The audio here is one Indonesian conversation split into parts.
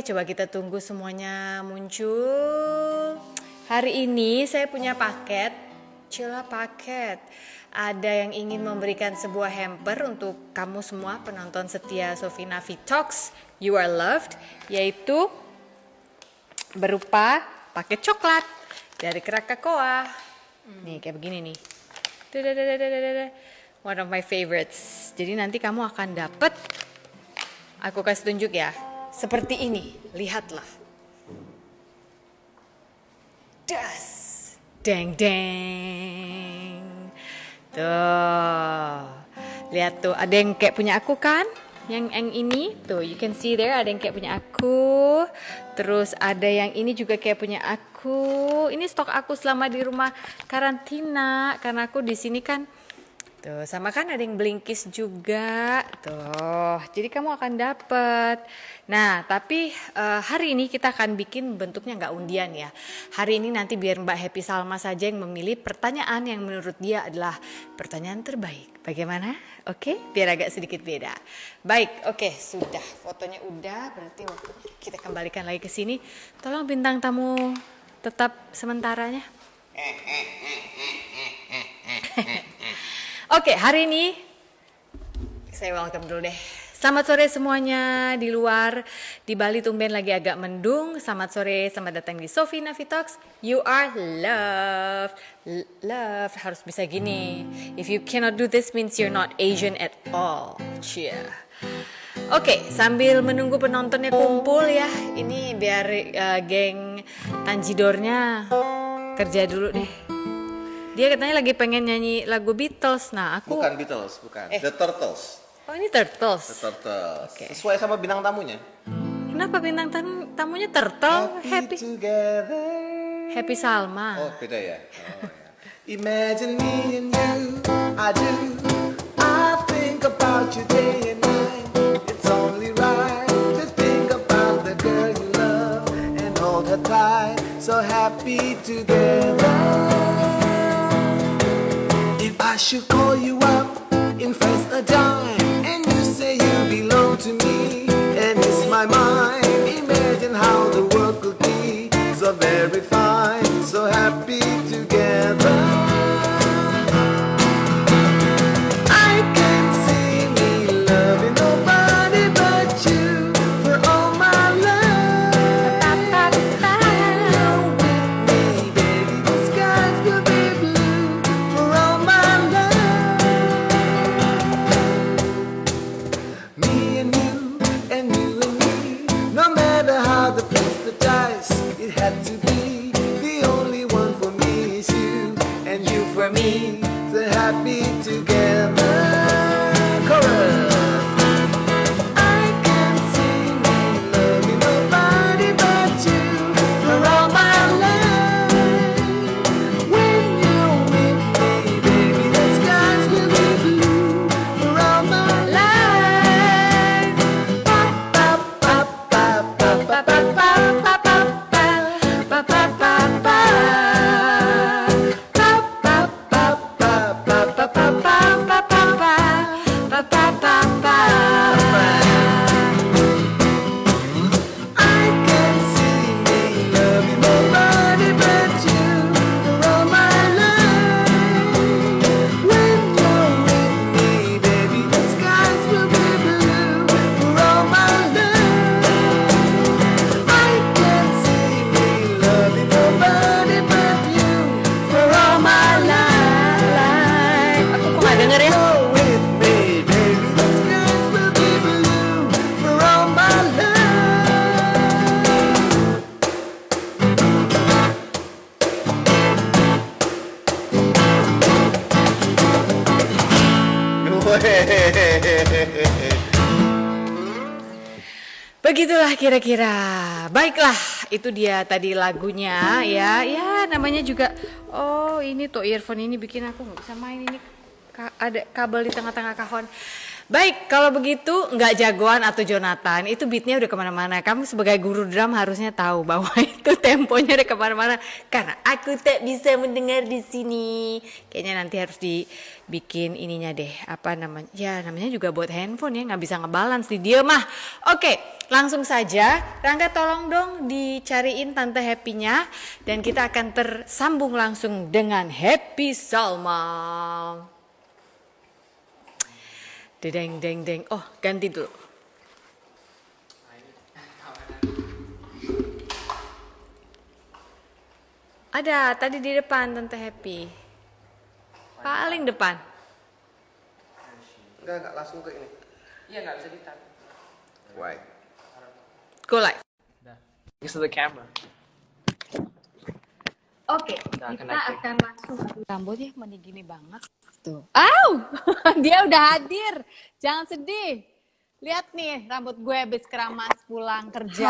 coba kita tunggu semuanya muncul. Hari ini saya punya paket, Cila paket. Ada yang ingin memberikan sebuah hamper untuk kamu semua penonton setia Sophie Nafi Talks, You Are Loved, yaitu berupa paket coklat dari Krakatoa. Nih kayak begini nih. One of my favorites. Jadi nanti kamu akan dapat, aku kasih tunjuk ya, seperti ini. Lihatlah. Das. Deng deng. Tuh. Lihat tuh, ada yang kayak punya aku kan? Yang ini tuh, you can see there, ada yang kayak punya aku. Terus ada yang ini juga kayak punya aku. Ini stok aku selama di rumah karantina, karena aku di sini kan. Tuh, sama kan ada yang Blinkist juga. Tuh, jadi kamu akan dapet. Nah, tapi hari ini kita akan bikin bentuknya nggak undian ya. Hari ini nanti biar Mbak Happy Salma saja yang memilih pertanyaan yang menurut dia adalah pertanyaan terbaik. Bagaimana? Oke, biar agak sedikit beda. Baik, oke, sudah. Fotonya udah, berarti waktunya kita kembalikan lagi ke sini. Tolong bintang tamu tetap sementaranya. Oke, hari ini saya welcome dulu deh. Selamat sore semuanya di luar. Di Bali tumben lagi agak mendung. Selamat sore, selamat datang di Sophie Nafi Talks. You are loved. Love harus bisa gini. If you cannot do this means you're not Asian at all. Cheer. Oke, sambil menunggu penontonnya kumpul ya. Ini biar geng Tanjidornya kerja dulu deh. Dia katanya lagi pengen nyanyi lagu Beatles. Nah, aku bukan Beatles, bukan. The Turtles. Oh, ini Turtles. The Turtles. Okay. Sesuai sama bintang tamunya. Kenapa bintang tamunya Turtle? Happy Together. Happy Salma. Oh, beda ya. Oh, ya. Imagine me and you, I do. I think about you day and night. It's only right to think about the girl you love and hold her tight. So happy together. I should call you up, invest a dime, and you say you belong to me, and it's my mind. Imagine how the world could be so very fine, so happy together. I can't see me loving nobody but you for all my life. With me, baby, the skies will be blue for all my to be the only one for me is you, and you for me, so happy together. Chorus. I can't see me loving nobody but you for all my life. When you're with me, baby, the skies will be blue for all my life. Pa pa pa pa pa pa pa pa. Begitulah kira-kira. Baiklah, itu dia tadi lagunya ya. Ya, namanya juga. Oh, ini tuh earphone ini bikin aku nggak bisa main ini. Ada kabel di tengah-tengah kahon. Baik, kalau begitu nggak jagoan atau Jonathan, itu beatnya udah kemana-mana. Kamu sebagai guru drum harusnya tahu bahwa itu temponya udah kemana-mana. Karena aku tak bisa mendengar di sini. Kayaknya nanti harus dibikin ininya deh. Apa namanya? Ya namanya juga buat handphone ya, nggak bisa ngebalance di dia mah. Oke, langsung saja. Rangga tolong dong dicariin Tante Happy-nya. Dan kita akan tersambung langsung dengan Happy Salma. Deng deng deng. Oh, ganti dulu. Ada tadi di depan Tante Happy. Paling depan. Enggak langsung ke ini. Iya nggak bisa ditarik. Why? Go live. This is the camera. Oke, Udah kita connected. akan langsung. Rambutnya meni gini banget. Tuh. Au! Dia udah hadir. Jangan sedih. Lihat nih rambut gue habis keramas pulang kerja.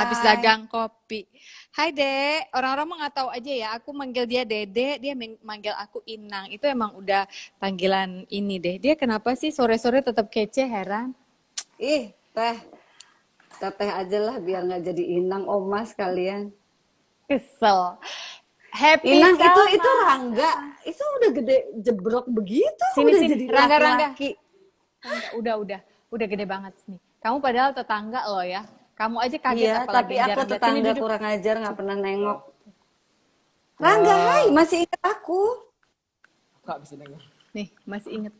Habis dagang kopi. Hai Dek, orang-orang mah nggak tahu aja ya. Aku manggil dia Dede, dia manggil aku Inang. Itu emang udah panggilan ini deh. Dia kenapa sih sore-sore tetap kece, heran? Ih, teteh aja lah biar nggak jadi Inang Omas kalian. Kesel. Happy Inang Salma. itu Rangga, itu udah gede jebrok begitu, Sini, udah sini. jadi Rangga, laki-laki. Udah gede banget nih. Kamu padahal tetangga loh ya. Kamu aja kaget Iya, apalagi tapi aku jarang lihat. Sini tetangga duduk. kurang ajar nggak pernah nengok. Rangga, hai, masih ingat aku? Nggak bisa dengar. Nih, masih inget.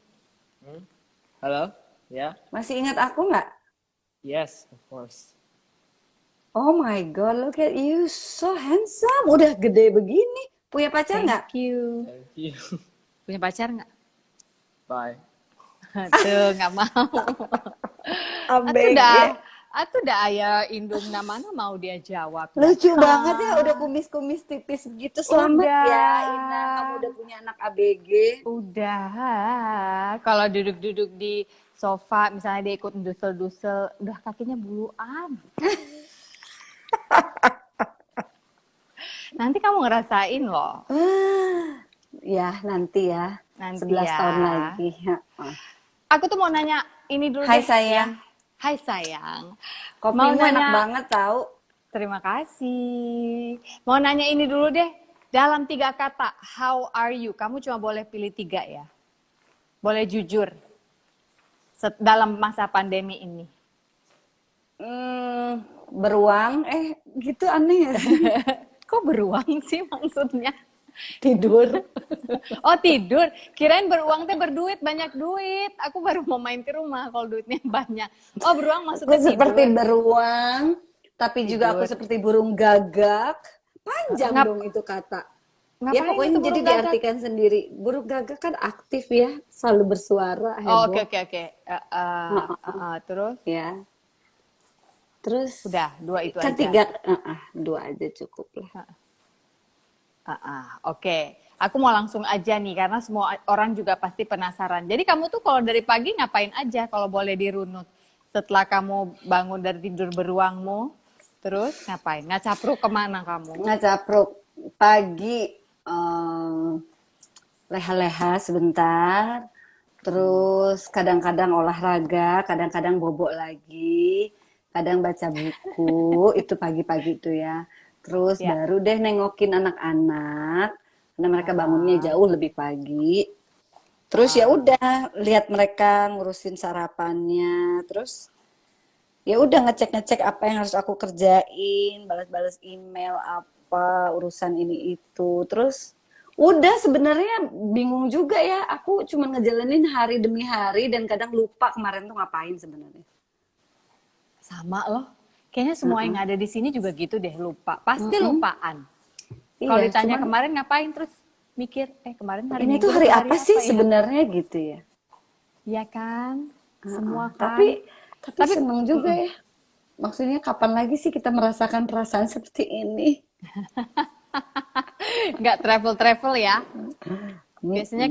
Halo? Ya? Masih ingat aku nggak? Yes, of course. Oh my God, look at you, so handsome. Udah gede begini. Punya pacar nggak? Thank you. Thank you. Punya pacar nggak? Bye. Tuh, nggak mau. ABG. Atuh dah ayah indung namanya mau dia jawab. Lucu Kan? banget ya, udah kumis-kumis tipis gitu. Selamat Udah. ya, Inang. Kamu udah punya anak ABG. Udah. Kalau duduk-duduk di sofa, misalnya dia ikut dusel-dusel, udah kakinya buluan. Nanti kamu ngerasain loh. Ya, nanti ya. Nanti 11 ya. tahun lagi. Aku tuh mau nanya ini dulu Hai deh. sayang. Ya. Hai sayang. Kopimu Mau enak nanya- banget tahu. Terima kasih. Mau nanya ini dulu deh. Dalam 3 kata, how are you? Kamu cuma boleh pilih 3 ya. Boleh jujur. Dalam masa pandemi ini. Beruang. Gitu aneh ya. Kok beruang sih maksudnya? Tidur. Oh tidur. Kirain beruang teh berduit, banyak duit. Aku baru mau main ke rumah kalau duitnya banyak. Oh beruang Aku maksudnya seperti tidur. beruang. Tapi juga aku Tidur. seperti burung gagak. Panjang Ngap- dong itu kata. Ngapain Ya pokoknya itu jadi burung gagak? diartikan sendiri. Burung gagak kan aktif ya. Selalu bersuara. Oh Heboh. oke. Terus? Ya. Terus. Udah, 2 itu Kan aja. 2 aja cukup lah. Oke. Aku mau langsung aja nih karena semua orang juga pasti penasaran. Jadi kamu tuh kalau dari pagi ngapain aja kalau boleh dirunut? Setelah kamu bangun dari tidur beruangmu, terus ngapain? Ngacapruk kemana kamu? Ngacapruk pagi leha-leha sebentar. Terus kadang-kadang olahraga, kadang-kadang bobok lagi, kadang baca buku, itu pagi-pagi itu ya. Terus Ya. baru deh nengokin anak-anak, karena mereka bangunnya jauh lebih pagi. Terus ya udah lihat mereka ngurusin sarapannya, terus ya udah ngecek-ngecek apa yang harus aku kerjain, balas-balas email apa, urusan ini itu. Terus udah sebenarnya bingung juga ya, aku cuma ngejalanin hari demi hari dan kadang lupa kemarin tuh ngapain sebenarnya. Sama loh. Kayaknya semua yang ada di sini juga gitu deh, lupa. Pasti lupaan. Kalau Iya, ditanya cuman kemarin ngapain terus mikir, kemarin hari ini Minggu tuh hari tuh apa sih ya? sebenarnya gitu ya. Iya kan? Semua kan. Tapi seneng juga ya. Maksudnya kapan lagi sih kita merasakan perasaan seperti ini? Nggak travel-travel ya. Biasanya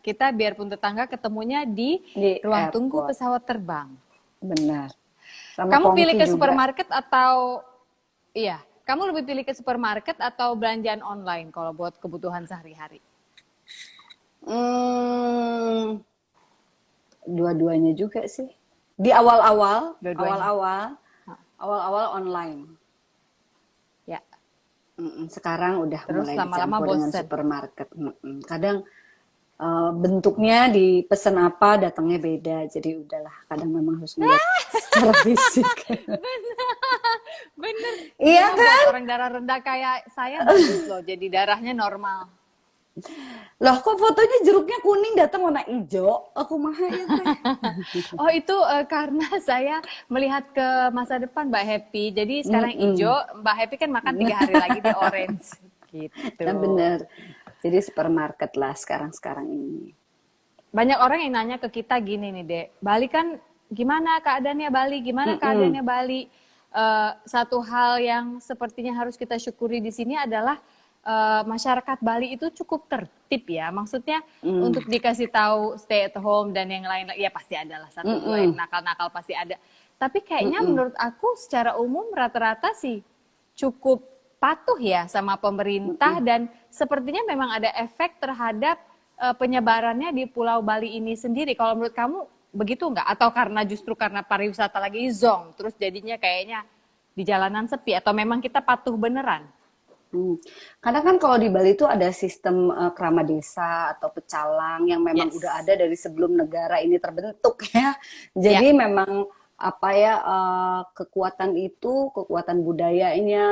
kita biarpun tetangga ketemunya di ruang tunggu airport. pesawat terbang. Benar. Sama Kamu pilih Pongki ke juga. supermarket atau iya, kamu lebih pilih ke supermarket atau belanjaan online kalau buat kebutuhan sehari-hari? Dua-duanya juga sih. Di awal-awal, Dua-duanya. awal-awal online. Ya. Sekarang udah Terus mulai lama-lama dicampur dengan bosen. supermarket. Kadang bentuknya dipesan apa datangnya beda. Jadi udahlah, kadang memang harus melihat secara fisik. Bener. Itu Iya mah kan? buat orang darah rendah kayak saya bagus loh. Jadi darahnya normal. Loh, kok fotonya jeruknya kuning datang warna hijau? Aku mah ya teh. Oh itu karena saya melihat ke masa depan Mbak Happy. Jadi sekarang hijau, Mbak Happy kan makan 3 hari lagi di orange. Gitu. Nah, bener. Jadi supermarket lah sekarang ini. Banyak orang yang nanya ke kita gini nih, Dek. Bali kan gimana keadaannya Bali? Gimana keadaannya Bali? Satu hal yang sepertinya harus kita syukuri di sini adalah masyarakat Bali itu cukup tertib ya. Maksudnya untuk dikasih tahu stay at home dan yang lain, ya pasti adalah satu dua yang nakal-nakal pasti ada. Tapi kayaknya menurut aku secara umum rata-rata sih cukup patuh ya sama pemerintah dan sepertinya memang ada efek terhadap penyebarannya di Pulau Bali ini sendiri. Kalau menurut kamu begitu nggak? Atau karena justru karena pariwisata lagi zong, terus jadinya kayaknya di jalanan sepi? Atau memang kita patuh beneran? Karena kan kalau di Bali itu ada sistem kerama desa atau pecalang yang memang Yes. udah ada dari sebelum negara ini terbentuk ya. Jadi memang apa ya kekuatan itu, kekuatan budayanya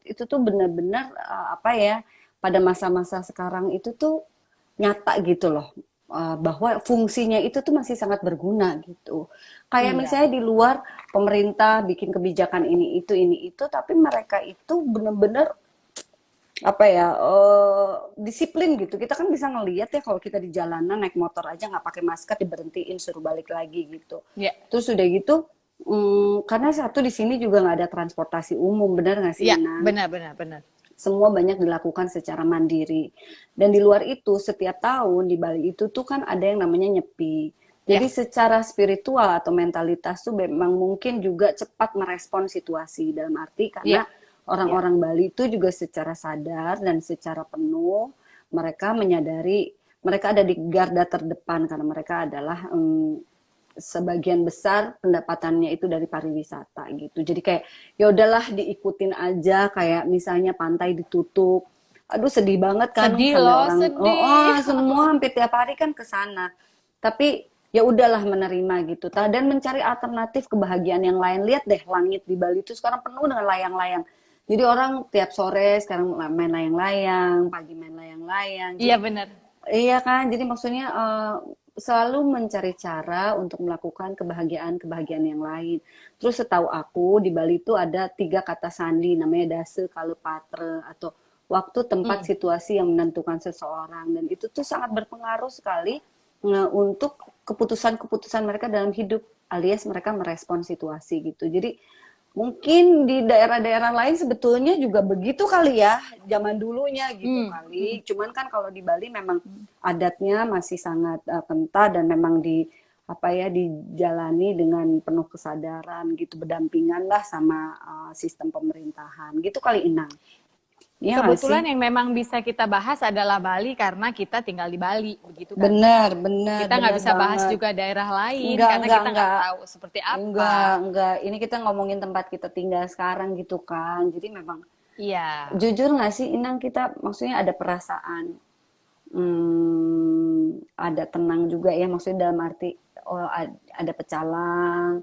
itu tuh benar-benar apa ya pada masa-masa sekarang itu tuh nyata gitu loh. Bahwa fungsinya itu tuh masih sangat berguna gitu. Kayak Iya. misalnya di luar pemerintah bikin kebijakan ini itu, tapi mereka itu benar-benar apa ya disiplin gitu. Kita kan bisa ngelihat ya kalau kita di jalanan naik motor aja nggak pakai masker diberhentiin suruh balik lagi gitu. Ya. Terus udah gitu karena satu di sini juga nggak ada transportasi umum, benar nggak sih Ya, Ina? benar. Semua banyak dilakukan secara mandiri. Dan di luar itu setiap tahun di Bali itu tuh kan ada yang namanya nyepi. Jadi secara spiritual atau mentalitas tuh memang mungkin juga cepat merespon situasi dalam arti karena orang-orang Bali itu juga secara sadar dan secara penuh mereka menyadari mereka ada di garda terdepan karena mereka adalah sebagian besar pendapatannya itu dari pariwisata gitu. Jadi kayak ya udahlah diikutin aja kayak misalnya pantai ditutup. Aduh sedih banget kan Sedih sampai loh, orang sedih. semua hampir tiap hari kan ke sana. Tapi ya udahlah menerima gitu. Dan mencari alternatif kebahagiaan yang lain. Lihat deh langit di Bali itu sekarang penuh dengan layang-layang. Jadi orang tiap sore sekarang main layang-layang, pagi main layang-layang. Iya benar. Iya kan, jadi maksudnya selalu mencari cara untuk melakukan kebahagiaan-kebahagiaan yang lain. Terus setahu aku di Bali itu ada 3 kata sandi, namanya dase, kale, patre, atau waktu, tempat, situasi yang menentukan seseorang. Dan itu tuh sangat berpengaruh sekali untuk keputusan-keputusan mereka dalam hidup, alias mereka merespon situasi gitu. Jadi mungkin di daerah-daerah lain sebetulnya juga begitu kali ya, zaman dulunya gitu kali. Cuman kan kalau di Bali memang adatnya masih sangat kental dan memang apa ya dijalani dengan penuh kesadaran gitu, berdampingan lah sama sistem pemerintahan gitu kali Inang. Iya nggak Kebetulan sih? yang memang bisa kita bahas adalah Bali karena kita tinggal di Bali, begitu kan? Benar, Kita nggak bisa bahas banget. juga daerah lain Enggak, karena enggak, kita nggak enggak. tahu seperti apa. Enggak. Ini kita ngomongin tempat kita tinggal sekarang gitu kan. Jadi memang Iya. jujur nggak sih Inang kita maksudnya ada perasaan ada tenang juga ya maksudnya dalam arti ada pecalang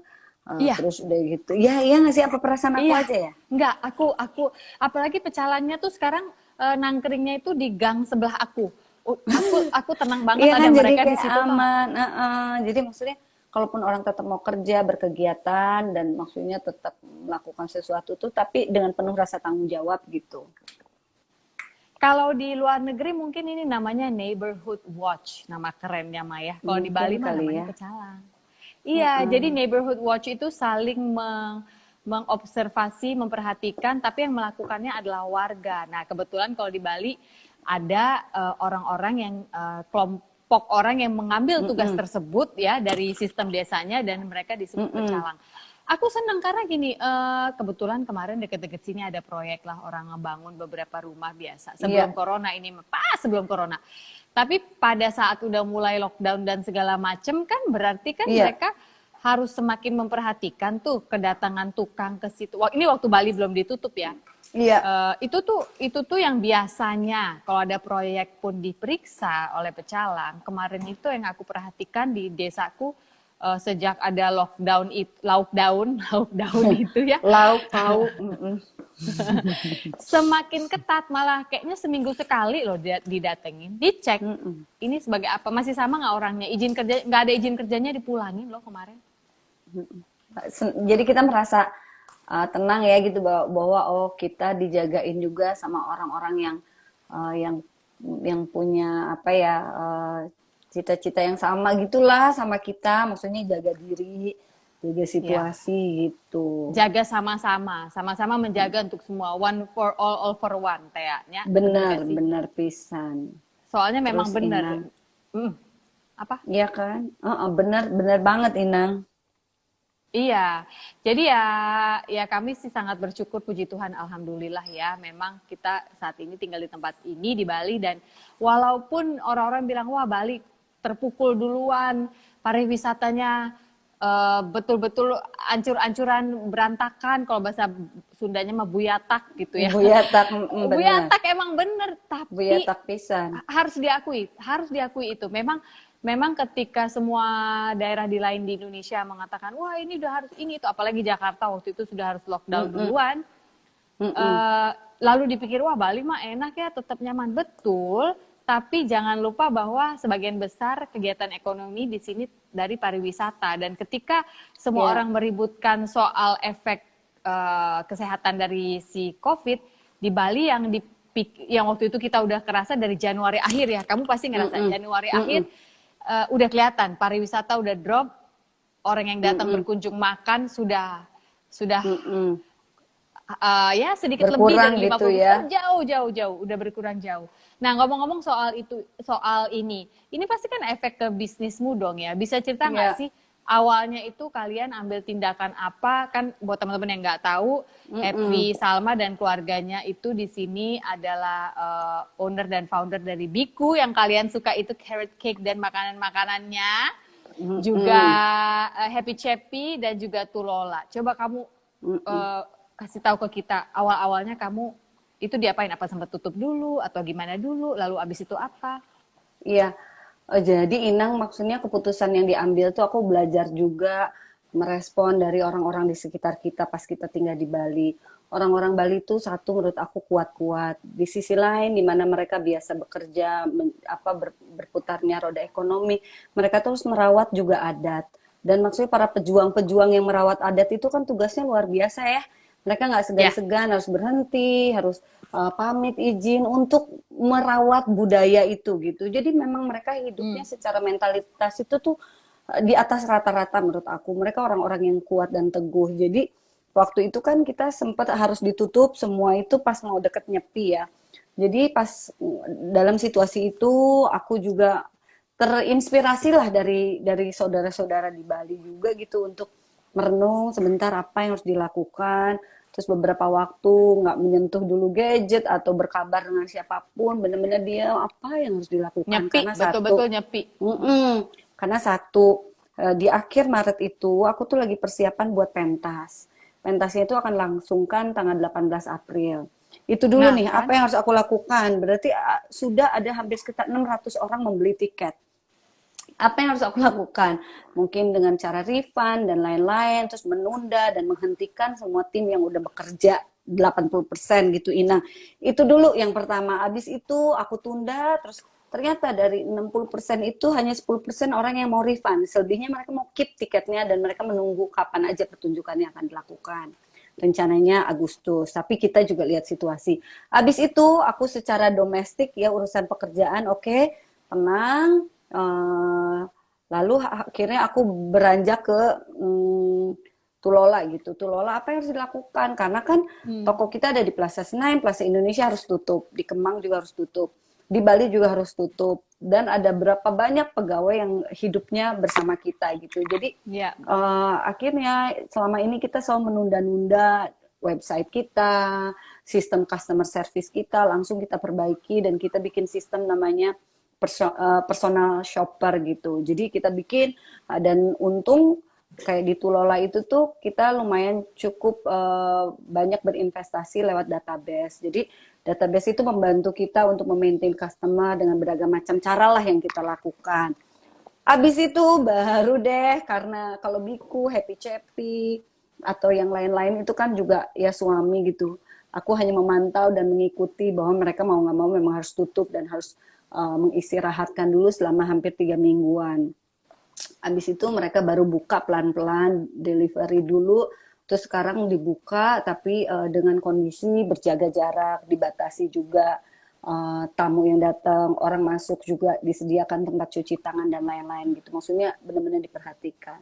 Iya. terus udah gitu ya iya nggak sih apa perasaan aku Iya. aja ya Enggak, aku apalagi pecalannya tuh sekarang nangkringnya itu di gang sebelah aku. Aku tenang banget iya ada kan jadi mereka di kayak situ tuh. aman jadi maksudnya kalaupun orang tetap mau kerja berkegiatan dan maksudnya tetap melakukan sesuatu tuh tapi dengan penuh rasa tanggung jawab gitu. Kalau di luar negeri mungkin ini namanya neighborhood watch, nama kerennya Maya. Kalau di Mungkin Bali mah kali namanya ya. pecalang. Iya, jadi neighborhood watch itu saling mengobservasi, memperhatikan, tapi yang melakukannya adalah warga. Nah, kebetulan kalau di Bali ada orang-orang yang kelompok orang yang mengambil tugas tersebut ya dari sistem desanya dan mereka disebut pecalang. Aku senang karena gini, kebetulan kemarin deket-deket sini ada proyek lah orang ngebangun beberapa rumah biasa. Sebelum Iya, corona ini, pas sebelum corona. Tapi pada saat udah mulai lockdown dan segala macem kan berarti kan iya, mereka harus semakin memperhatikan tuh kedatangan tukang ke situ. Ini waktu Bali belum ditutup ya. iya. Itu tuh yang biasanya kalau ada proyek pun diperiksa oleh pecalang. Kemarin itu yang aku perhatikan di desaku sejak ada lockdown itu ya, Lauk pauk. semakin ketat malah kayaknya seminggu sekali loh didatengin, dicek. Mm-mm. Ini sebagai apa? Masih sama nggak orangnya? Izin kerja nggak ada, izin kerjanya dipulangin loh kemarin. Jadi kita merasa tenang ya gitu bahwa oh kita dijagain juga sama orang-orang uh, yang yang punya apa ya cita-cita yang sama gitulah sama kita, maksudnya jaga diri, jaga Ya, situasi gitu. jaga sama-sama, sama-sama menjaga untuk semua. One for all for one, kayaknya. Bener Benar, gak sih? benar pisan. Soalnya memang Terus bener. Inang, Apa? iya kan? Benar, benar banget Inang. Iya, jadi ya kami sih sangat bersyukur, puji Tuhan, alhamdulillah ya. Memang kita saat ini tinggal di tempat ini di Bali, dan walaupun orang-orang bilang wah Bali terpukul duluan, pariwisatanya betul-betul ancur-ancuran berantakan, kalau bahasa Sundanya mah buyatak gitu ya. Buyatak, benar. Buyatak emang bener, tapi Buyatak pisan. harus diakui itu. Memang ketika semua daerah di lain di Indonesia mengatakan, wah ini udah harus ini itu, apalagi Jakarta waktu itu sudah harus lockdown duluan. Mm-mm. Lalu dipikir, wah Bali mah enak ya, tetap nyaman. Betul, tapi jangan lupa bahwa sebagian besar kegiatan ekonomi di sini dari pariwisata. Dan ketika semua Ya. orang meributkan soal efek kesehatan dari si COVID, di Bali yang waktu itu kita udah kerasa dari Januari akhir ya, kamu pasti ngerasa Januari akhir udah kelihatan pariwisata udah drop, orang yang datang berkunjung makan sudah Mm-mm. ya sedikit lebih Berkurang dari gitu 50%, ya. jauh udah berkurang jauh. Nah, ngomong-ngomong soal itu, soal ini pasti kan efek ke bisnismu dong ya. Bisa cerita nggak Iya. sih awalnya itu kalian ambil tindakan apa? Kan buat teman-teman yang nggak tahu, Happy Salma dan keluarganya itu di sini adalah owner dan founder dari Biku, yang kalian suka itu carrot cake dan makanan-makanannya, juga Happy Chappy dan juga Tulola. Coba kamu kasih tahu ke kita awal-awalnya kamu itu diapain? Apa sempat tutup dulu atau gimana dulu? Lalu abis itu apa? Iya. Jadi Inang, maksudnya keputusan yang diambil tuh aku belajar juga merespon dari orang-orang di sekitar kita pas kita tinggal di Bali. Orang-orang Bali tuh satu menurut aku kuat-kuat. Di sisi lain di mana mereka biasa bekerja berputarnya roda ekonomi, mereka terus merawat juga adat. Dan maksudnya para pejuang-pejuang yang merawat adat itu kan tugasnya luar biasa ya. Mereka nggak Ya, segan-segan harus berhenti, harus pamit izin untuk merawat budaya itu gitu. Jadi memang mereka hidupnya secara mentalitas itu tuh di atas rata-rata menurut aku. Mereka orang-orang yang kuat dan teguh. Jadi waktu itu kan kita sempat harus ditutup semua itu pas mau deket Nyepi ya. Jadi pas dalam situasi itu aku juga terinspirasi lah dari saudara-saudara di Bali juga gitu untuk merenung sebentar apa yang harus dilakukan. Terus beberapa waktu nggak menyentuh dulu gadget atau berkabar dengan siapapun, benar-benar dia apa yang harus dilakukan. nyepi, Karena betul-betul satu, nyepi. karena satu di akhir Maret itu aku tuh lagi persiapan buat pentas. Pentasnya itu akan langsungkan tanggal 18 April. Itu dulu Nah, nih, kan? apa yang harus aku lakukan? Berarti sudah ada hampir sekitar 600 orang membeli tiket. Apa yang harus aku lakukan? Mungkin dengan cara refund dan lain-lain, terus menunda dan menghentikan semua tim yang udah bekerja 80% gitu Inang. Itu dulu yang pertama. Habis itu aku tunda, terus ternyata dari 60% itu hanya 10% orang yang mau refund. Selebihnya mereka mau keep tiketnya dan mereka menunggu kapan aja pertunjukannya akan dilakukan. Rencananya Agustus, tapi kita juga lihat situasi. Habis itu aku secara domestik ya urusan pekerjaan oke, tenang. Lalu akhirnya aku beranjak ke Tulola gitu. Tulola apa yang harus dilakukan? Karena kan toko kita ada di Plaza Senayan, Plaza Indonesia harus tutup, di Kemang juga harus tutup. di Bali juga harus tutup. Dan ada berapa banyak pegawai yang hidupnya bersama kita gitu. Jadi Ya. akhirnya selama ini kita selalu menunda-nunda website kita, sistem customer service kita, langsung kita perbaiki dan kita bikin sistem namanya personal shopper gitu. Jadi kita bikin dan untung kayak di Tulola itu tuh kita lumayan cukup banyak berinvestasi lewat database. Jadi database itu membantu kita untuk memaintain customer dengan beragam macam cara lah yang kita lakukan. Abis itu baru deh, karena kalau Biku, Happy Chappy, atau yang lain-lain itu kan juga ya suami gitu. Aku hanya memantau dan mengikuti bahwa mereka mau nggak mau memang harus tutup dan harus mengistirahatkan dulu selama hampir 3 mingguan. Abis itu mereka baru buka pelan-pelan, delivery dulu, terus sekarang dibuka tapi dengan kondisi berjaga jarak, dibatasi juga tamu yang datang, orang masuk juga disediakan tempat cuci tangan dan lain-lain gitu. Maksudnya benar-benar diperhatikan.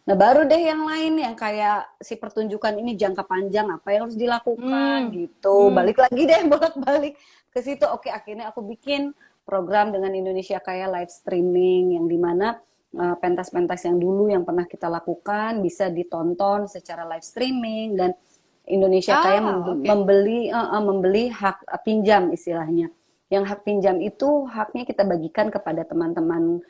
Nah baru deh yang lain yang kayak si pertunjukan ini jangka panjang apa yang harus dilakukan gitu. Balik lagi deh bolak-balik ke situ. Oke, akhirnya aku bikin program dengan Indonesia Kaya live streaming yang dimana pentas-pentas yang dulu yang pernah kita lakukan bisa ditonton secara live streaming dan Indonesia Kaya membeli hak pinjam istilahnya. Yang hak pinjam itu haknya kita bagikan kepada teman-teman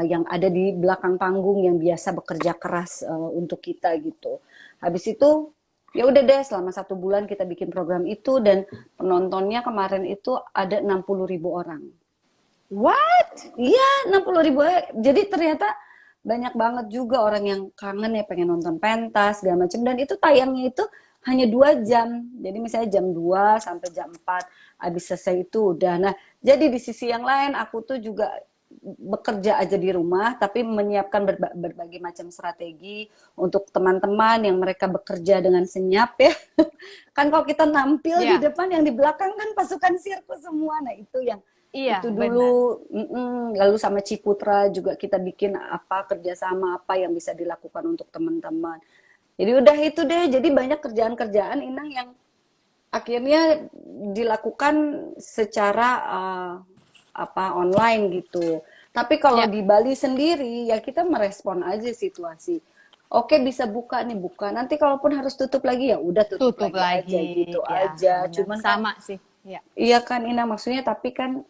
yang ada di belakang panggung yang biasa bekerja keras untuk kita gitu. Habis itu ya udah deh selama 1 bulan kita bikin program itu dan penontonnya kemarin itu ada 60.000 orang. What? Iya, 60.000. Jadi ternyata banyak banget juga orang yang kangen ya pengen nonton pentas segala macam dan itu tayangnya itu hanya 2 jam. Jadi misalnya jam 2 sampai jam 4 habis selesai itu udah. Nah, jadi di sisi yang lain aku tuh juga bekerja aja di rumah tapi menyiapkan berbagai macam strategi untuk teman-teman yang mereka bekerja dengan senyap ya. Kan kalau kita nampil di depan yang di belakang kan pasukan sirkus semua. Nah, itu yang itu dulu lalu sama Ciputra juga kita bikin apa kerjasama apa yang bisa dilakukan untuk teman-teman. Jadi udah itu deh. Jadi banyak kerjaan-kerjaan Inang yang akhirnya dilakukan secara online gitu. Tapi kalau di Bali sendiri ya kita merespon aja situasi. Oke bisa buka nih buka. Nanti kalaupun harus tutup lagi ya udah tutup lagi aja gitu aja. Cuman sama kan, sih. Ya. Iya kan Ina maksudnya tapi kan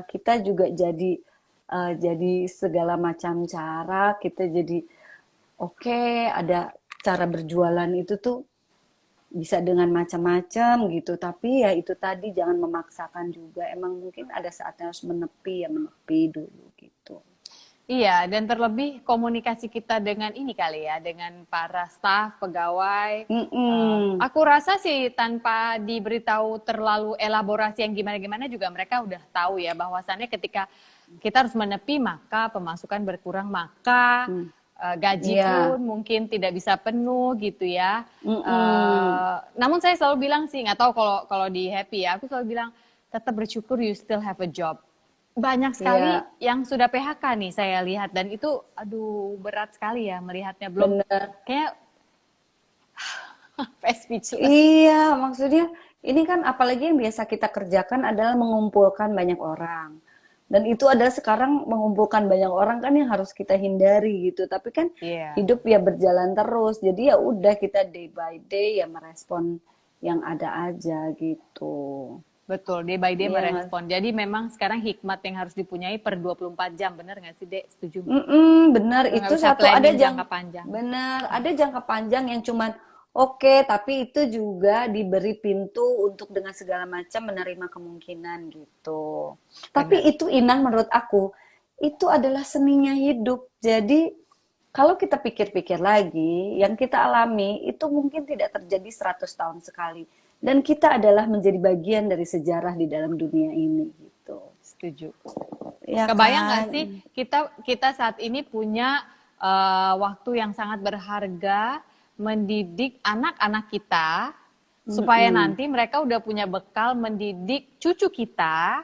kita juga jadi segala macam cara kita jadi ada cara berjualan itu tuh bisa dengan macam-macam gitu tapi ya itu tadi jangan memaksakan juga emang mungkin ada saatnya harus menepi dulu gitu. Iya, dan terlebih komunikasi kita dengan ini kali ya, dengan para staf, pegawai. Aku rasa sih tanpa diberitahu terlalu elaborasi yang gimana-gimana juga mereka udah tahu ya bahwasannya ketika kita harus menepi maka pemasukan berkurang, maka gaji pun mungkin tidak bisa penuh gitu ya. Namun saya selalu bilang sih, nggak tahu kalau di Happy ya, aku selalu bilang tetap bersyukur you still have a job. Banyak sekali yang sudah PHK nih saya lihat dan itu aduh berat sekali ya melihatnya belum kayak speechless. Iya maksudnya ini kan apalagi yang biasa kita kerjakan adalah mengumpulkan banyak orang dan itu adalah sekarang mengumpulkan banyak orang kan yang harus kita hindari gitu tapi kan hidup ya berjalan terus jadi ya udah kita day by day ya merespon yang ada aja gitu. Betul, day by day merespon. Jadi memang sekarang hikmat yang harus dipunyai per 24 jam, bener nggak sih, Dek? Setuju? Bener, itu satu ada jangka panjang. Bener, ada jangka panjang yang cuman tapi itu juga diberi pintu untuk dengan segala macam menerima kemungkinan gitu. Tapi itu Inang menurut aku, itu adalah seninya hidup. Jadi kalau kita pikir-pikir lagi, yang kita alami itu mungkin tidak terjadi 100 tahun sekali. Dan kita adalah menjadi bagian dari sejarah di dalam dunia ini gitu. Setuju. Ya kebayang kan? nggak sih kita saat ini punya waktu yang sangat berharga mendidik anak-anak kita supaya nanti mereka udah punya bekal mendidik cucu kita.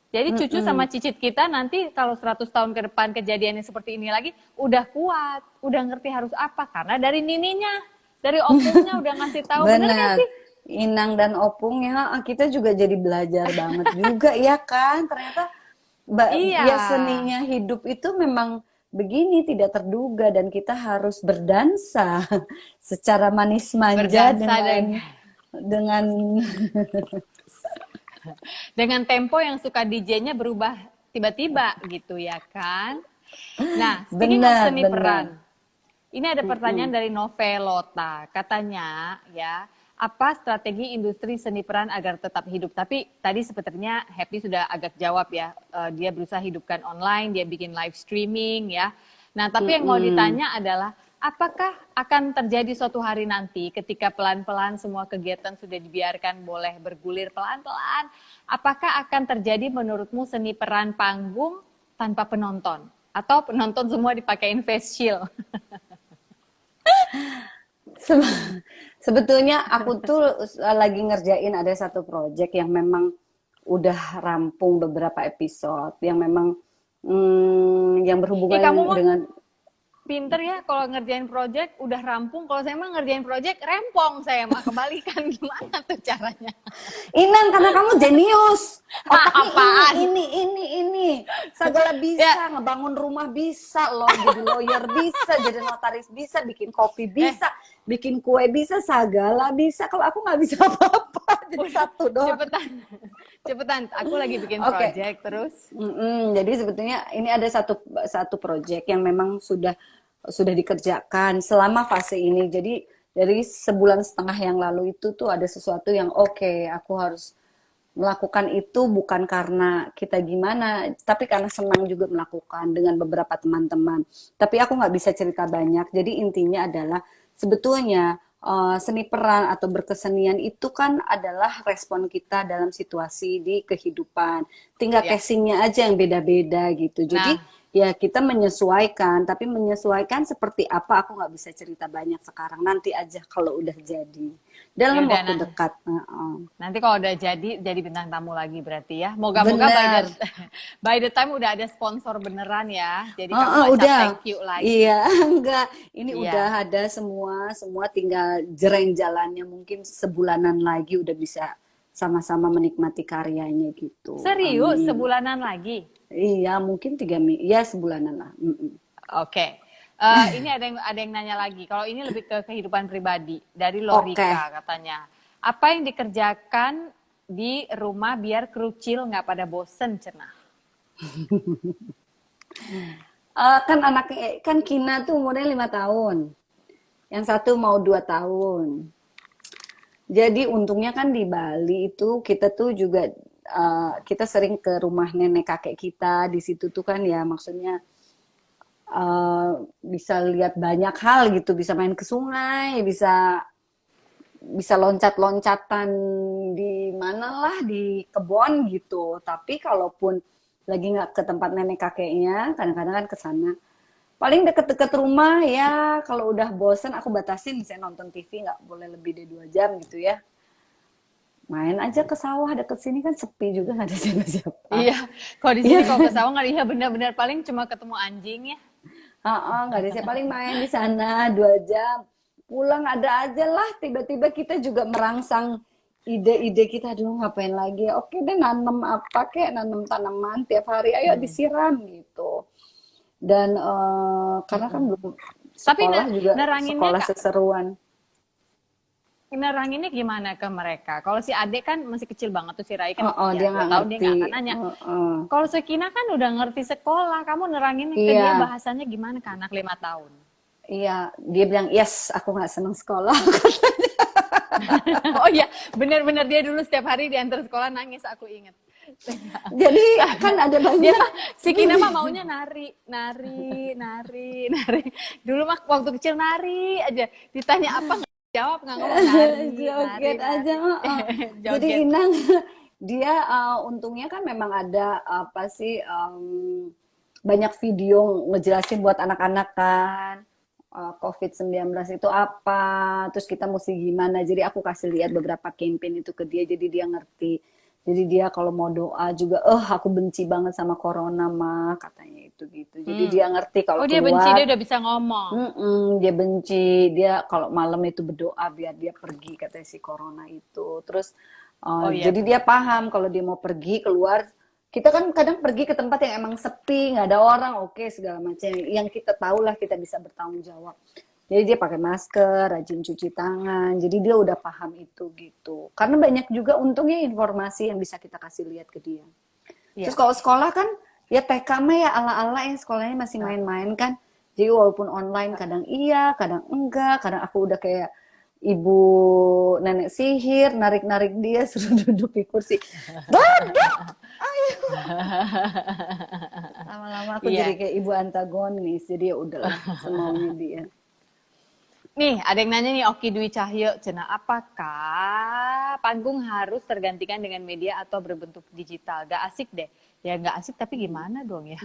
Jadi cucu sama cicit kita nanti kalau 100 tahun ke depan kejadiannya seperti ini lagi udah kuat, udah ngerti harus apa karena dari nininya, dari ompunya udah ngasih tahu. Bener nggak sih? Inang dan Opung ya, kita juga jadi belajar banget juga ya kan. Ternyata Iya, ya seninya hidup itu memang begini, tidak terduga dan kita harus berdansa secara manis manja berdansa dengan dengan tempo yang suka DJ-nya berubah tiba-tiba gitu ya kan. Nah, speaking of benar seni benar. peran, ini ada pertanyaan Mm-mm. dari Novelota. Katanya ya, apa strategi industri seni peran agar tetap hidup? Tapi tadi sepertinya Happy sudah agak jawab ya. Dia berusaha hidupkan online, dia bikin live streaming ya. Nah, tapi yang mau Mm-mm. ditanya adalah apakah akan terjadi suatu hari nanti ketika pelan-pelan semua kegiatan sudah dibiarkan boleh bergulir pelan-pelan, apakah akan terjadi menurutmu seni peran panggung tanpa penonton? Atau penonton semua dipakein face shield? Sebe- Sebetulnya aku tuh lagi ngerjain ada satu project yang memang udah rampung beberapa episode yang memang yang Ih, kamu berhubungan mah dengan pinter ya kalau ngerjain project udah rampung. Kalau saya mah ngerjain project rempong, saya mah kebalikan. Gimana tuh caranya? Inang karena kamu jenius. Otaknya Apaan? ini. Segala Ya, bisa, ngebangun rumah bisa loh, jadi lawyer bisa, jadi notaris bisa, bikin kopi eh bisa, bikin kue bisa, segala bisa. Kalau aku nggak bisa apa-apa, jadi udah satu doang. cepetan. Cepetan, aku lagi bikin Oke. project terus. Jadi sebetulnya ini ada satu proyek yang memang sudah dikerjakan selama fase ini. Jadi dari sebulan setengah yang lalu itu tuh ada sesuatu yang oke, aku harus melakukan itu bukan karena kita gimana, tapi karena senang juga melakukan dengan beberapa teman-teman. Tapi aku nggak bisa cerita banyak. Jadi intinya adalah sebetulnya seni peran atau berkesenian itu kan adalah respon kita dalam situasi di kehidupan. Tinggal Ya. casingnya aja yang beda-beda gitu. Jadi Nah, ya kita menyesuaikan, tapi menyesuaikan seperti apa aku nggak bisa cerita banyak sekarang. Nanti aja kalau udah jadi ya dalam udah waktu nah. dekat. Nanti kalau udah jadi bintang tamu lagi berarti ya. Moga-moga Benar. by the time udah ada sponsor beneran ya. Jadi kamu nggak cap Udah. thank you lagi. Iya, enggak. Ini udah Iya. ada semua tinggal jereng jalannya. Mungkin sebulanan lagi udah bisa sama-sama menikmati karyanya gitu. Serius, Amin. sebulanan lagi. Iya, mungkin 3 minggu. Ya, sebulanan lah. Oke. Ini ada yang nanya lagi. Kalau ini lebih ke kehidupan pribadi dari Oke. Lorika katanya. Apa yang dikerjakan di rumah biar krucil nggak pada bosen cenah? Kan anaknya, kan Kina tuh umurnya 5 tahun. Yang satu mau 2 tahun. Jadi untungnya kan di Bali itu kita tuh juga kita sering ke rumah nenek kakek kita di situ tuh kan ya maksudnya bisa lihat banyak hal gitu, bisa main ke sungai, bisa bisa loncat-loncatan di mana lah di kebun gitu. Tapi kalaupun lagi nggak ke tempat nenek kakeknya, kadang-kadang kan ke sana. Paling deket-deket rumah ya, kalau udah bosen aku batasin misalnya nonton TV nggak boleh lebih dari 2 jam gitu ya. Main aja ke sawah deket sini kan sepi juga nggak ada siapa-siapa. Iya, kalau di Iya sini kalau kan? ke sawah nggak, iya benar-benar paling cuma ketemu anjing ya. Nggak ada siapa. Paling main di sana 2 jam. Pulang ada aja lah. Tiba-tiba kita juga merangsang ide-ide kita. Aduh ngapain lagi? Oke deh nanam apa kek, nanam tanaman tiap hari. Ayo disiram gitu. Dan karena kan belum Tapi sekolah juga neranginnya sekolah Kak, seseruan. neranginnya gimana ke mereka? Kalau si Adek kan masih kecil banget tuh si Rai kan ya Dia 2 nggak tahun dia ngerti. nggak akan nanya. Kalau Sekina kan udah ngerti sekolah, kamu nerangin ke dia Iya, bahasanya gimana ke anak 5 tahun? iya. Dia bilang, yes, aku nggak senang sekolah. Oh iya, benar-benar dia dulu setiap hari diantar sekolah nangis, aku inget. Jadi kan ada Dia banyak. mah, si Kina mah maunya nari, nari, nari, nari. Dulu mah waktu kecil nari aja. Ditanya apa nggak jawab, nggak ngomong nari, nari, Joget aja. nari. Jadi Joget. Inang dia untungnya kan memang ada apa sih banyak video ngejelasin buat anak-anak kan COVID-19 itu apa, terus kita mesti gimana. Jadi aku kasih lihat beberapa campaign itu ke dia, jadi dia ngerti. Jadi dia kalau mau doa juga, aku benci banget sama corona mah, katanya itu gitu. Jadi dia ngerti kalau Oh, dia benci, dia keluar, udah bisa ngomong. dia benci, dia kalau malam itu berdoa biar dia pergi, katanya si corona itu. Terus Oh iya jadi tuh. dia paham kalau dia mau pergi keluar. Kita kan kadang pergi ke tempat yang emang sepi, nggak ada orang, oke segala macam. Yang kita tahu lah kita bisa bertanggung jawab. Jadi dia pakai masker, rajin cuci tangan. Jadi dia udah paham itu gitu. Karena banyak juga untungnya informasi yang bisa kita kasih lihat ke dia. Terus Iya. kalau sekolah kan ya TK mah ya ala-ala yang sekolahnya masih main-main kan. Jadi walaupun online kadang iya, kadang enggak, kadang aku udah kayak ibu nenek sihir, narik-narik dia suruh duduk di kursi. Duduk! Ayo. Lama-lama aku Iya. jadi kayak ibu antagonis. Jadi ya udahlah semaunya dia. Nih, ada yang nanya nih, Oki Dwi Cahyo, Cena, apakah panggung harus tergantikan dengan media atau berbentuk digital? Gak asik deh. Ya gak asik, tapi gimana dong ya?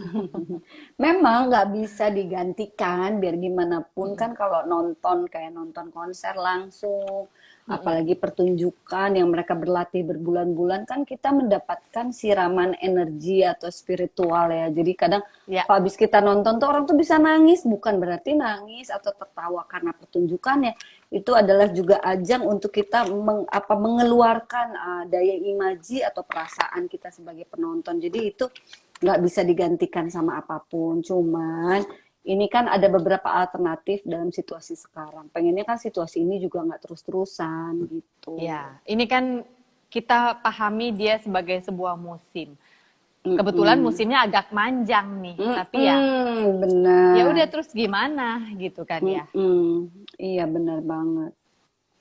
Memang nggak bisa digantikan, biar gimana pun kan kalau nonton kayak nonton konser langsung, apalagi pertunjukan yang mereka berlatih berbulan-bulan kan kita mendapatkan siraman energi atau spiritual ya. Jadi kadang Ya, kalau habis kita nonton tuh orang tuh bisa nangis, bukan berarti nangis atau tertawa karena pertunjukannya. Itu adalah juga ajang untuk kita mengeluarkan daya imaji atau perasaan kita sebagai penonton. Jadi itu nggak bisa digantikan sama apapun. Cuman ini kan ada beberapa alternatif dalam situasi sekarang. Pengennya kan situasi ini juga nggak terus-terusan gitu. ya. Ini kan kita pahami dia sebagai sebuah musim. Kebetulan musimnya agak manjang nih, tapi ya Benar. ya udah terus gimana gitu kan ya. Iya benar banget.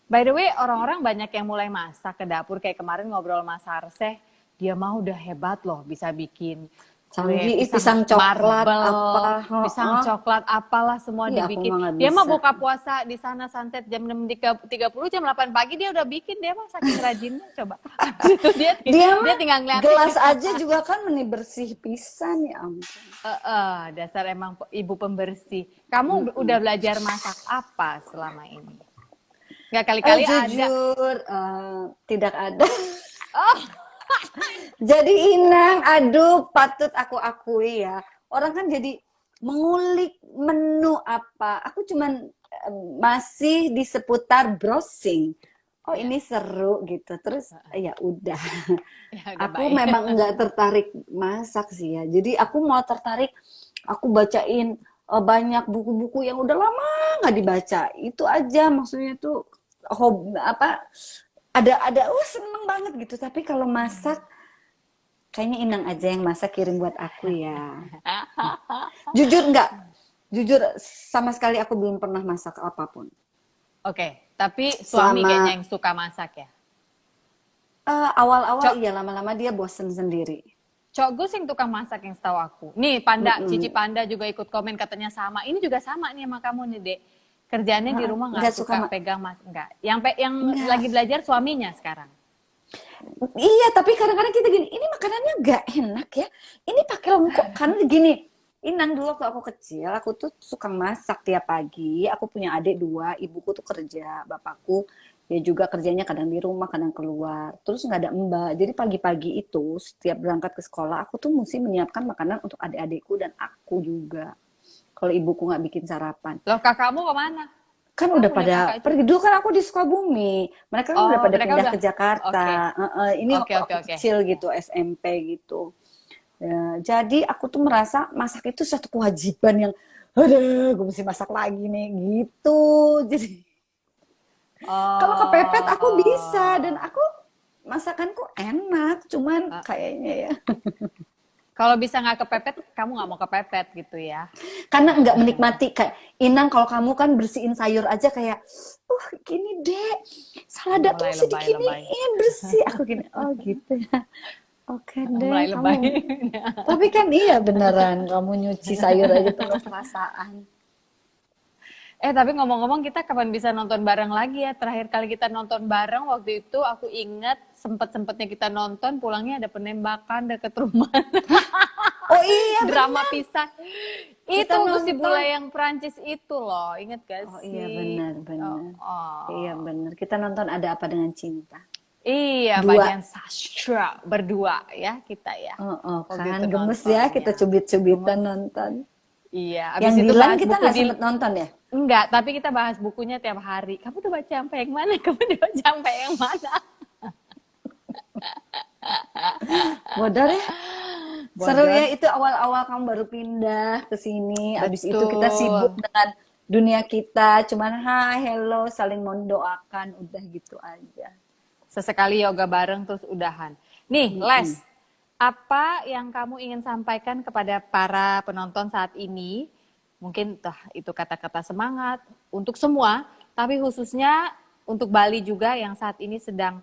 By the way, orang-orang banyak yang mulai masak ke dapur. Kayak kemarin ngobrol sama Sarseh, dia mah udah hebat loh, bisa bikin Canggih, kue, pisang coklat marble, apa? pisang coklat, apalah semua Iya, aku dibikin. mah nggak Dia mah bisa. buka puasa di sana sunset jam 6.30, jam 8 pagi dia udah bikin. Dia mah saking rajinnya, coba. Itu Dia mah tinggal ngeliatin. gelas aja juga kan meni bersih pisan ya ampun. Dasar emang ibu pembersih. Kamu udah belajar masak apa selama ini? Nggak kali-kali ada. Jujur, tidak ada. Oh, Jadi Inang, aduh patut aku akui ya. Orang kan jadi mengulik menu apa. Aku cuman masih di seputar browsing. Oh ini seru gitu. Terus ya udah. ya udah Aku baik. memang nggak tertarik masak sih ya. Jadi aku mau tertarik. Aku bacain banyak buku-buku yang udah lama nggak dibaca. Itu aja maksudnya tuh hobi apa? Ada seneng banget gitu. Tapi kalau masak kayaknya Inang aja yang masak kirim buat aku ya. Jujur enggak? Jujur sama sekali aku belum pernah masak apapun. Oke, tapi suami Selama- kayaknya yang suka masak ya. Awal-awal Cok. iya, lama-lama dia bosen sendiri. Cok Gus yang tukang masak yang setahu aku. Nih Panda, Cici Panda juga ikut komen katanya sama. Ini juga sama nih sama kamu nih, Dek. Kerjaannya di rumah nggak suka pegang enggak. Yang Enggak. lagi belajar suaminya sekarang. Iya, tapi kadang-kadang kita gini, ini makanannya nggak enak ya. Ini pakai lengkok. Karena gini, Inang dulu waktu aku kecil, aku tuh suka masak tiap pagi. Aku punya adik 2, ibuku tuh kerja, bapakku ya juga kerjanya kadang di rumah, kadang keluar. Terus nggak ada mbak. Jadi pagi-pagi itu setiap berangkat ke sekolah, aku tuh mesti menyiapkan makanan untuk adik-adikku dan aku juga. Kalau ibuku nggak bikin sarapan. Loh, kakakmu kemana? Kan Oh, udah punya pada kakak juga. pergi. Dulu kan aku di Sukabumi. Mereka kan Oh, udah pada mereka pindah udah- ke Jakarta. Ini Oke, waktu oke, aku oke. kecil gitu, SMP gitu. Ya, jadi aku tuh merasa masak itu satu kewajiban yang, aduh, gue mesti masak lagi nih, gitu. Jadi kalau kepepet aku bisa dan aku masakanku enak, cuman kayaknya ya Kalau bisa nggak kepepet, kamu nggak mau kepepet gitu ya. karena nggak menikmati kayak Inang. Kalau kamu kan bersihin sayur aja kayak gini deh, salada tuh Mulai mesti lebay. dikiniin bersih. Aku gini, oh gitu ya, oke deh Mulai kamu. lebay. Tapi kan iya beneran, kamu nyuci sayur aja penuh perasaan. Tapi ngomong-ngomong kita kapan bisa nonton bareng lagi ya? Terakhir kali kita nonton bareng waktu itu aku ingat sempet-sempetnya kita nonton pulangnya ada penembakan deket rumah. Oh iya, Drama pisah. Itu Kita Gusti nonton. Bule yang Prancis itu loh, inget gak Oh sih? iya benar. Oh. Iya benar. Kita nonton Ada Apa Dengan Cinta. Iya, Dua. bagian sastra berdua ya kita ya. Oh, Oh kan gitu gemes ya kita nontonnya. cubit-cubitan Gemes. nonton. Iya, Yang abis itu Dilan bahas kita buku nggak di sempet nonton ya? enggak, tapi kita bahas bukunya tiap hari. Kamu udah baca sampai yang mana? Kamu udah baca sampai yang mana? Bodor ya? Seru Bodor. ya, itu awal-awal kamu baru pindah ke sini. Abis itu kita sibuk Betul. dengan dunia kita. Cuman hai, hello, saling mendoakan. Udah gitu aja. Sesekali yoga bareng terus udahan. Nih, Les, apa yang kamu ingin sampaikan kepada para penonton saat ini? Mungkin itu kata-kata semangat untuk semua, tapi khususnya untuk Bali juga yang saat ini sedang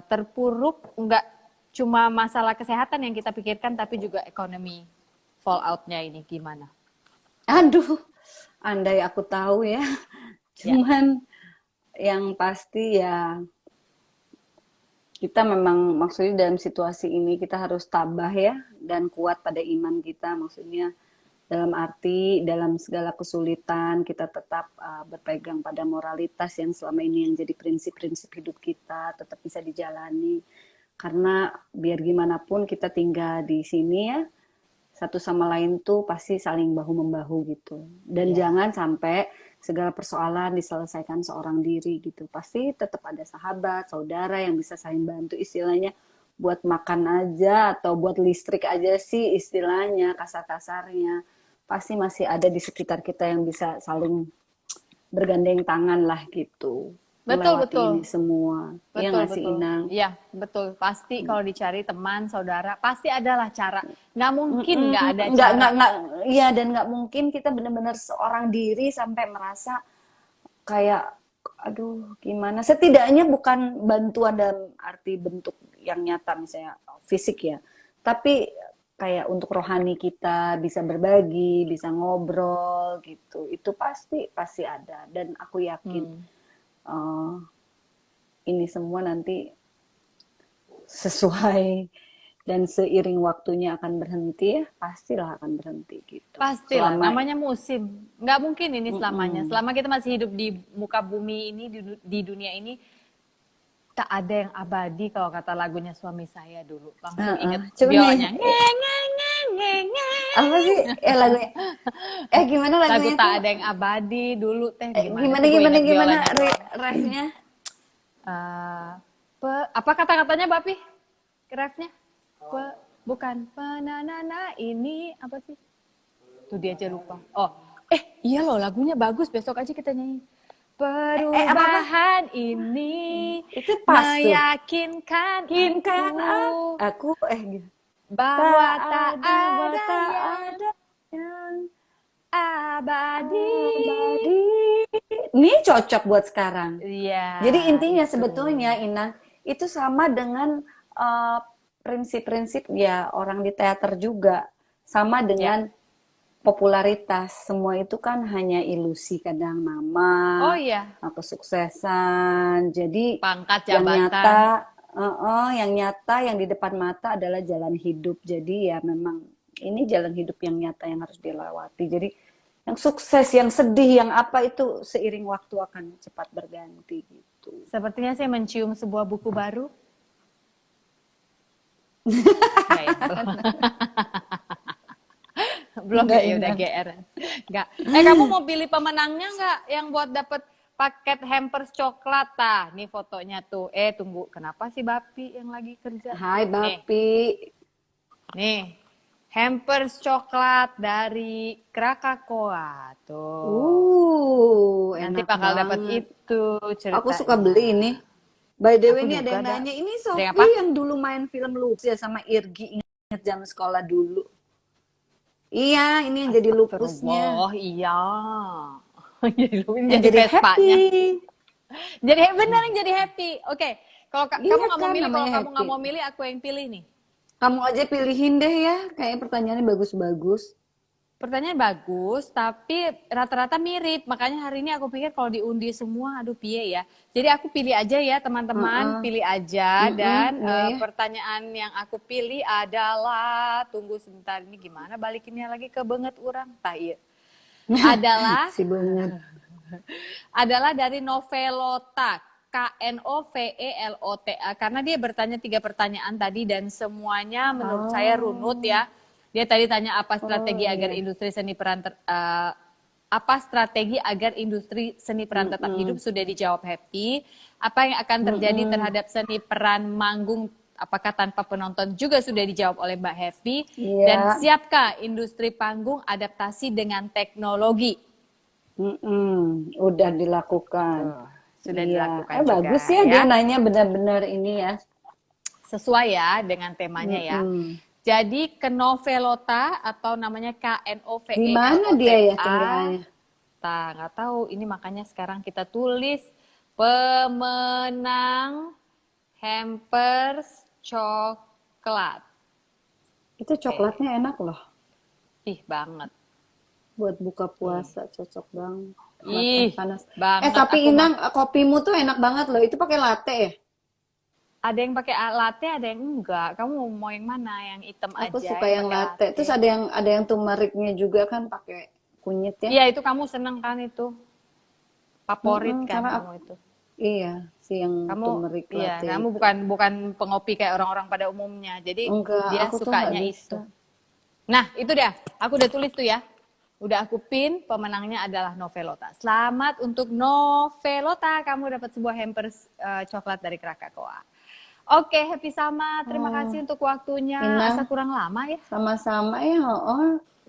terpuruk, nggak cuma masalah kesehatan yang kita pikirkan, tapi juga ekonomi fallout-nya ini gimana? Aduh, andai aku tahu ya. Ya, Cuman yang pasti ya kita memang maksudnya dalam situasi ini kita harus tabah ya dan kuat pada iman kita. Maksudnya dalam arti dalam segala kesulitan kita tetap berpegang pada moralitas yang selama ini yang jadi prinsip-prinsip hidup kita tetap bisa dijalani. Karena biar gimana pun kita tinggal di sini ya, satu sama lain tuh pasti saling bahu-membahu gitu. Dan ya. jangan sampai segala persoalan diselesaikan seorang diri gitu. Pasti tetap ada sahabat, saudara yang bisa saling bantu istilahnya buat makan aja atau buat listrik aja sih istilahnya kasar-kasarnya. Pasti masih ada di sekitar kita yang bisa saling bergandeng tangan lah gitu. Betul, Melewati betul. ini semua. Iya Betul, nggak sih betul. Inang? Iya, betul. Pasti kalau dicari teman, saudara, pasti adalah cara. Nggak mungkin nggak ada cara. Nggak, iya dan nggak mungkin kita benar-benar seorang diri sampai merasa kayak, aduh gimana. Setidaknya bukan bantuan dalam arti bentuk yang nyata misalnya fisik ya, tapi kayak untuk rohani kita bisa berbagi, bisa ngobrol gitu. Itu pasti ada dan aku yakin eh, ini semua nanti sesuai dan seiring waktunya akan berhenti ya pastilah akan berhenti gitu Pastilah, selama namanya musim. Nggak mungkin ini selamanya. Selama kita masih hidup di muka bumi ini, di dunia ini, tak ada yang abadi kalau kata lagunya suami saya dulu. Langsung inget coba bionya. nih Ngeng, ngeng, ngeng, ngeng, ngeng. apa sih lagunya gimana Lagu lagunya tak tuh ada yang abadi dulu teh. Gimana gimana sih gue gimana inget gimana biolanya doang. refnya Eh, apa kata-katanya Bapi? Refnya? Bukan penanana ini apa sih? Tuh dia aja lupa. Oh, iya loh lagunya bagus. Besok aja kita nyanyi. apa Perubahan ini itu pas tuh meyakinkan kinkan aku aku gitu bahwa tak tak ada ada tak yang ada yang abadi. abadi ini cocok buat sekarang. Iya, Jadi intinya itu. sebetulnya Inang itu sama dengan prinsip-prinsip ya orang di teater juga sama Ya. dengan popularitas. Semua itu kan hanya ilusi kadang nama, Oh iya, kesuksesan. Jadi pangkat yang jabatan. nyata, yang nyata yang di depan mata adalah jalan hidup. Jadi ya memang ini jalan hidup yang nyata yang harus dilewati. Jadi yang sukses, yang sedih, yang apa itu seiring waktu akan cepat berganti gitu. Sepertinya saya mencium sebuah buku baru. Nggak ya, belum. Belum Enggak, ya, udah Inang. GR. Enggak. Kamu mau pilih pemenangnya nggak yang buat dapet paket hampers coklat tah? Nih fotonya tuh. Tunggu, kenapa sih Bapi yang lagi kerja? Hai Bapi. Nih, hampers coklat dari Krakakoa tuh. Nanti Enak bakal dapet banget. itu ceritanya. Aku suka beli ini. By the way, Aku ini ada juga yang nanya, ini Ada yang apa? Sophie yang dulu main film Lupus ya sama Irgi, ingat zaman sekolah dulu. Iya, ini yang jadi lupusnya. Oh iya. Jadi Yang jadi Vespanya. happy. Jadi benar yang jadi happy. Oke, kalau Iya kamu nggak mau kan, milih, kalau namanya kamu nggak happy. mau milih, aku yang pilih nih. Kamu aja pilihin deh ya, kayaknya pertanyaannya bagus-bagus. Pertanyaan bagus, tapi rata-rata mirip. Makanya hari ini aku pikir kalau diundi semua, aduh piye ya. Jadi aku pilih aja ya teman-teman, pilih aja. Dan iya ya. pertanyaan yang aku pilih adalah, tunggu sebentar ini gimana balikinnya lagi ke benget orang. Tah iya. Adalah Si banget. adalah dari Novelotak. KNOVELOTA karena dia bertanya 3 pertanyaan tadi dan semuanya menurut saya runut ya. Dia tadi tanya apa strategi agar industri seni peran apa strategi agar industri seni peran tetap hidup sudah dijawab Happy. Apa yang akan terjadi terhadap seni peran manggung apakah tanpa penonton juga sudah dijawab oleh Mbak Happy. Iya. Dan siapkah industri panggung adaptasi dengan teknologi? Udah dilakukan. Sudah Iya. dilakukan juga. Bagus ya dia nanya benar-benar ini ya. Sesuai ya dengan temanya ya. Jadi Knovelota atau namanya KNOVELOTA. Di mana dia ya tinggalnya? Nggak tahu. Ini makanya sekarang kita tulis pemenang hampers coklat. Itu coklatnya enak loh. Ih banget. Buat buka puasa cocok banget. Ih Panas. banget. Tapi Inang kopimu tuh enak banget loh. Itu pakai latte ya? Ada yang pakai latte, ada yang enggak. Kamu mau yang mana? Yang hitam aja. Aku suka yang latte. Terus ada yang turmericnya juga kan pakai kunyit ya? Iya itu kamu seneng kan itu? Favorit kan kamu itu? Iya, si yang turmeric latte. Iya, kamu bukan pengopi kayak orang-orang pada umumnya. Jadi dia aku sukanya itu. Nah, itu dah. Aku udah tulis tuh ya. Udah aku pin, pemenangnya adalah Novelota. Selamat untuk Novelota, kamu dapat sebuah hampers coklat dari Krakatoa. Oke, Happy Sama, terima kasih untuk waktunya. Asa kurang lama ya. Sama-sama ya.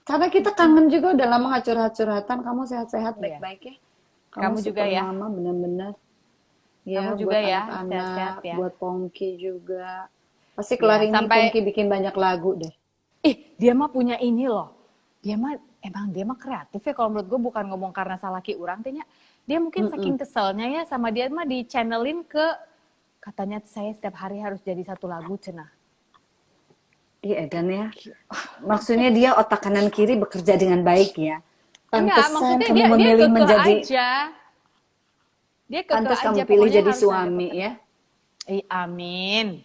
Karena kita kangen juga udah lama nggak curhat-curhatan. Kamu sehat-sehat, baik-baik ya. Kamu juga ya. Mama benar-benar. Ya, kamu juga buat ya, anak-anak, sehat-sehat ya. Buat Pongki juga. Pasti kelar ini Pongki bikin banyak lagu deh. Dia mah punya ini loh. Dia mah kreatif ya. Kalau menurut gue bukan ngomong karena salah ki urang tehnya. Dia mungkin saking keselnya ya sama dia mah di channelin ke katanya saya setiap hari harus jadi satu lagu cenah. Iya Edan ya. Maksudnya dia otak kanan kiri bekerja dengan baik ya. Pantesan kamu memilih menjadi aja. Dia pantes kamu pilih jadi suami ya. Amin.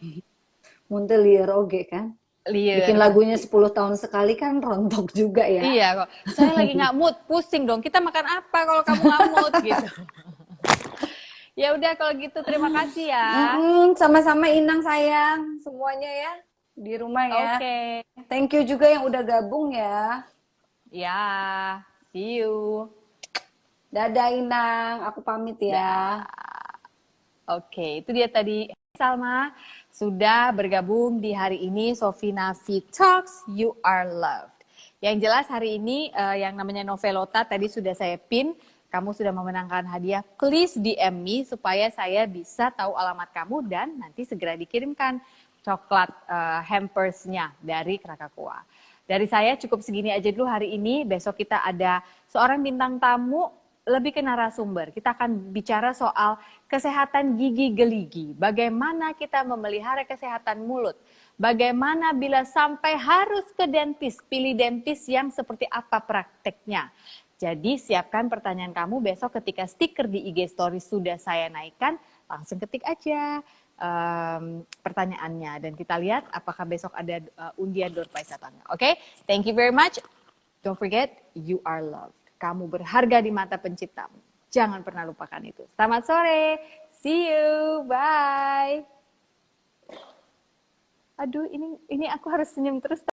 Muntah liar oge kan. Bikin lagunya 10 tahun sekali kan rontok juga ya. Iya kok. Saya lagi nggak mood, pusing dong. Kita makan apa kalau kamu nggak mood gitu. Ya udah kalau gitu terima kasih ya. Sama-sama Inang sayang semuanya ya di rumah ya. Oke. Thank you juga yang udah gabung ya. Ya, see you. Dadah Inang, aku pamit ya. Oke, itu dia tadi Salma sudah bergabung di hari ini Sofina V Talks You Are Loved. Yang jelas hari ini yang namanya Novelota tadi sudah saya pin. Kamu sudah memenangkan hadiah. Please DM me supaya saya bisa tahu alamat kamu dan nanti segera dikirimkan coklat hampersnya dari Krakatoa. Dari saya cukup segini aja dulu hari ini. Besok kita ada seorang bintang tamu lebih ke narasumber. Kita akan bicara soal kesehatan gigi geligi. Bagaimana kita memelihara kesehatan mulut. Bagaimana bila sampai harus ke dentist. Pilih dentist yang seperti apa prakteknya. Jadi siapkan pertanyaan kamu besok ketika stiker di IG Story sudah saya naikkan. Langsung ketik aja pertanyaannya. Dan kita lihat apakah besok ada undian door prize atau enggak. Oke, thank you very much. Don't forget, you are loved. Kamu berharga di mata penciptamu. Jangan pernah lupakan itu. Selamat sore. See you. Bye. Aduh, ini aku harus senyum terus.